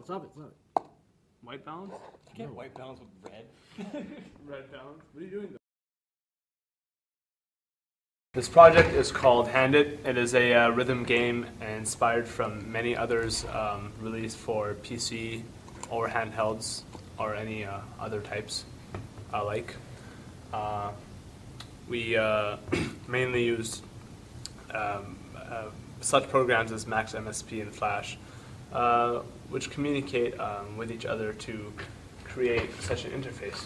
Stop it. White balance? You can't white balance with red. Red balance? What are you doing though? This project is called Hand It. It is a rhythm game inspired from many others released for PC or handhelds or any other types alike. We mainly used such programs as Max MSP and Flash, which communicate with each other to create such an interface.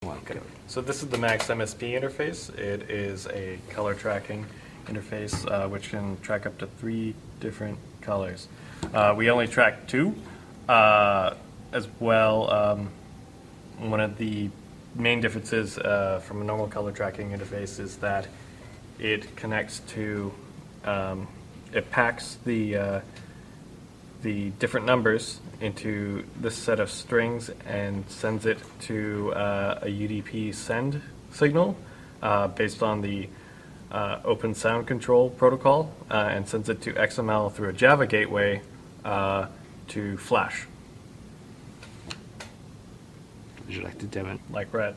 Okay. So this is the Max MSP interface. It is a color tracking interface which can track up to 3 different colors. We only track 2 as well. One of the main differences from a normal color tracking interface is that it connects to, it packs the different numbers into this set of strings and sends it to a UDP send signal based on the Open Sound Control protocol and sends it to XML through a Java gateway to Flash. Would you like to dim it? Like red.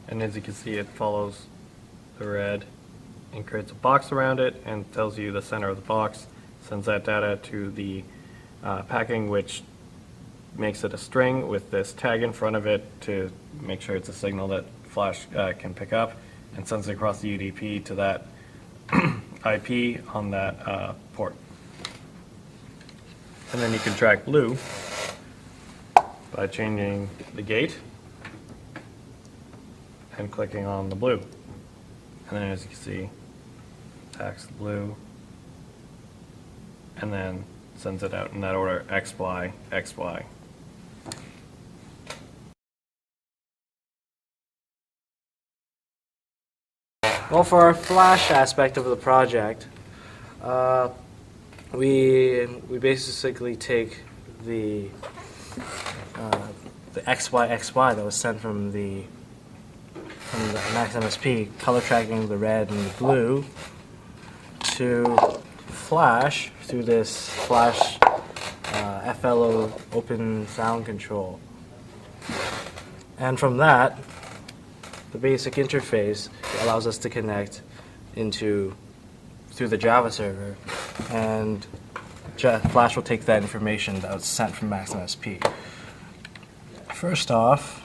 And as you can see, it follows the red and creates a box around it and tells you the center of the box, sends that data to the packing, which makes it a string with this tag in front of it to make sure it's a signal that Flash can pick up, and sends it across the UDP to that IP on that port. And then you can track blue by changing the gate and clicking on the blue. And then as you can see, packs the blue and then sends it out in that order, X, Y, X, Y. Well, for our Flash aspect of the project, we basically take the XY that was sent from the Max MSP, color tracking the red and the blue, to Flash through this Flash FLO Open Sound Control. And from that, the basic interface allows us to connect through the Java server, and Flash will take that information that was sent from Max MSP. First off,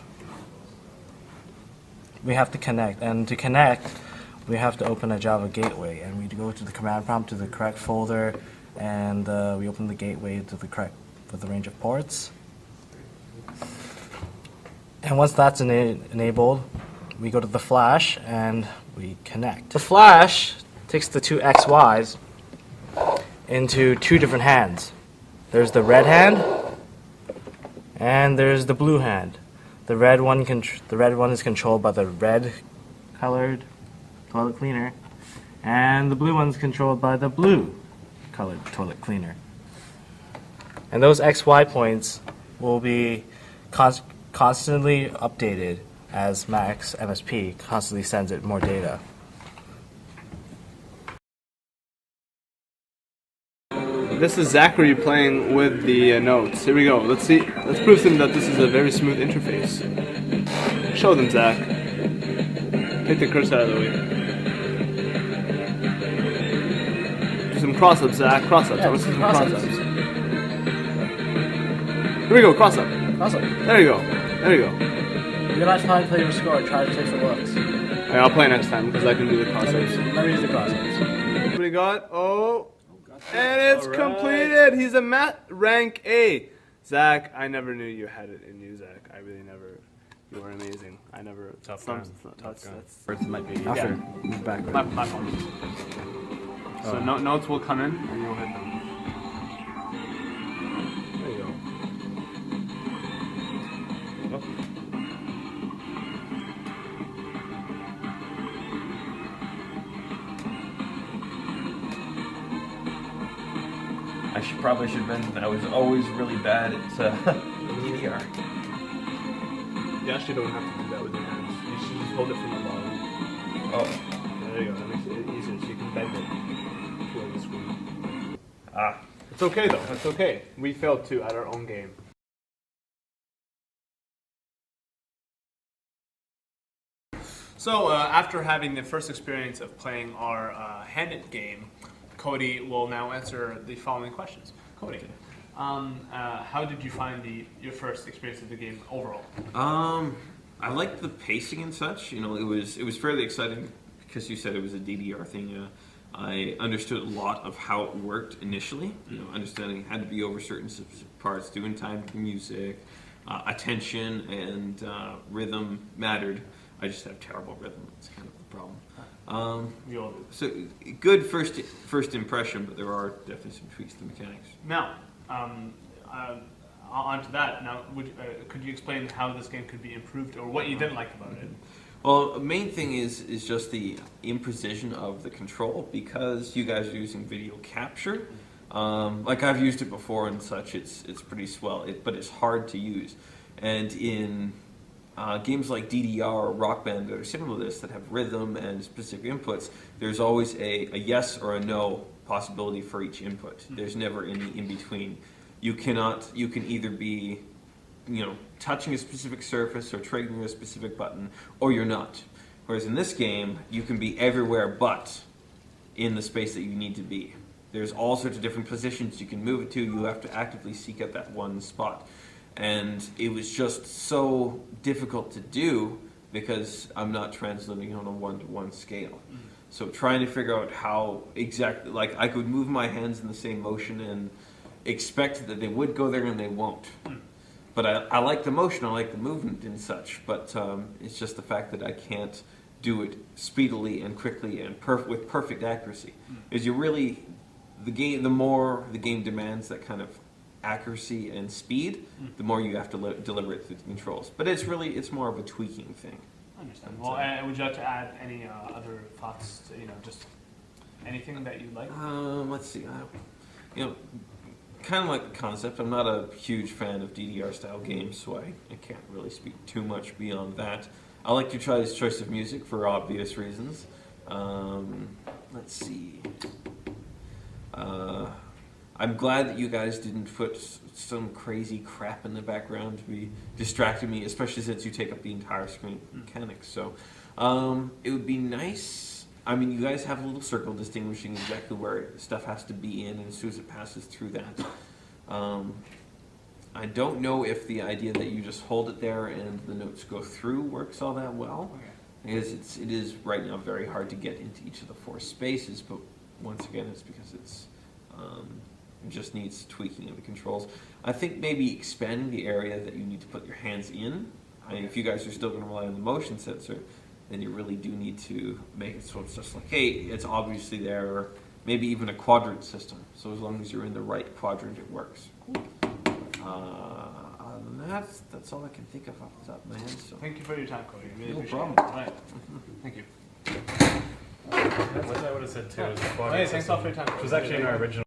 we have to connect, and to connect, we have to open a Java gateway, and we go to the command prompt to the correct folder, and we open the gateway to the correct with the range of ports. And once that's enabled, we go to the Flash and we connect. The Flash takes the 2 XYs into 2 different hands. There's the red hand and there's the blue hand. The red one is controlled by the red colored toilet cleaner, and the blue one's controlled by the blue colored toilet cleaner. And those XY points will be constantly updated as Max MSP constantly sends it more data. This is Zachary playing with the notes. Here we go. Let's see. Let's prove to them that this is a very smooth interface. Show them, Zach. Take the cursor out of the way. Do some cross-ups, Zach. Cross-ups. I want to see some cross-ups. Here we go. Cross-up. Cross-up. There you go. There you go. You're not trying to play your score. Try to play for looks. Alright, I'll play next time because I can do the cross-ups. Let me use the cross-ups. What do we got? Oh. And it's completed! He's a Matt rank A. Zach, I never knew you had it in you, Zach. I really never. You were amazing. I never. Tough guy. That's First might be Alfred, move back. my fault. So notes will come in and you'll hit them. There you go. Probably should have been. I was always really bad at DDR. You actually don't have to do that with your hands. You should just hold it from the bottom. Oh. there you go. That makes it easier so you can bend it toward the screen. Ah. It's okay though. That's okay. We failed too at our own game. So after having the first experience of playing our handed game, Cody will now answer the following questions. Cody, how did you find your first experience of the game overall? I liked the pacing and such. You know, it was fairly exciting because you said it was a DDR thing. I understood a lot of how it worked initially. You know, understanding it had to be over certain parts, doing time to the music, attention and rhythm mattered. I just have terrible rhythm. That's kind of the problem. We all do. So good first impression, but there are definitely some tweaks to the mechanics. Now, on to that. Now, could you explain how this game could be improved, or what you didn't like about it? Well, the main thing is just the imprecision of the control, because you guys are using video capture. Like I've used it before and such, it's pretty swell, but it's hard to use. And in games like DDR or Rock Band that are similar to this, that have rhythm and specific inputs, there's always a yes or a no possibility for each input. There's never any in between. You can either be, you know, touching a specific surface or triggering a specific button, or you're not. Whereas in this game, you can be everywhere but in the space that you need to be. There's all sorts of different positions you can move it to. You have to actively seek out that one spot. And it was just so difficult to do because I'm not translating on a one-to-one scale. So trying to figure out how exactly, like I could move my hands in the same motion and expect that they would go there and they won't. But I like the motion, I like the movement and such, but it's just the fact that I can't do it speedily and quickly and with perfect accuracy. Is you really, the more the game demands that kind of accuracy and speed, the more you have to deliver it through the controls. But it's more of a tweaking thing. I understand. Well, would you like to add any other thoughts? To, just anything that you like? Let's see. Kind of like the concept. I'm not a huge fan of DDR style games, so I can't really speak too much beyond that. I like to try this choice of music for obvious reasons. Let's see. I'm glad that you guys didn't put some crazy crap in the background to be distracting me, especially since you take up the entire screen mechanics. So it would be nice. I mean, you guys have a little circle distinguishing exactly where stuff has to be in, and as soon as it passes through that. I don't know if the idea that you just hold it there and the notes go through works all that well. Okay. Because it is right now very hard to get into each of the four spaces, but once again, it's because it just needs tweaking of the controls. I think maybe expanding the area that you need to put your hands in. I mean, if you guys are still going to rely on the motion sensor, then you really do need to make it so it's just like, hey, it's obviously there, or maybe even a quadrant system. So as long as you're in the right quadrant, it works. Cool. Other than that, that's all I can think of off the top of my head. So. Thank you for your time, Cody. Really No appreciate problem. it. All right. Thank you. That's what I would have said too. Is the quadrant Hey, thanks all for your time. Which was actually in our original.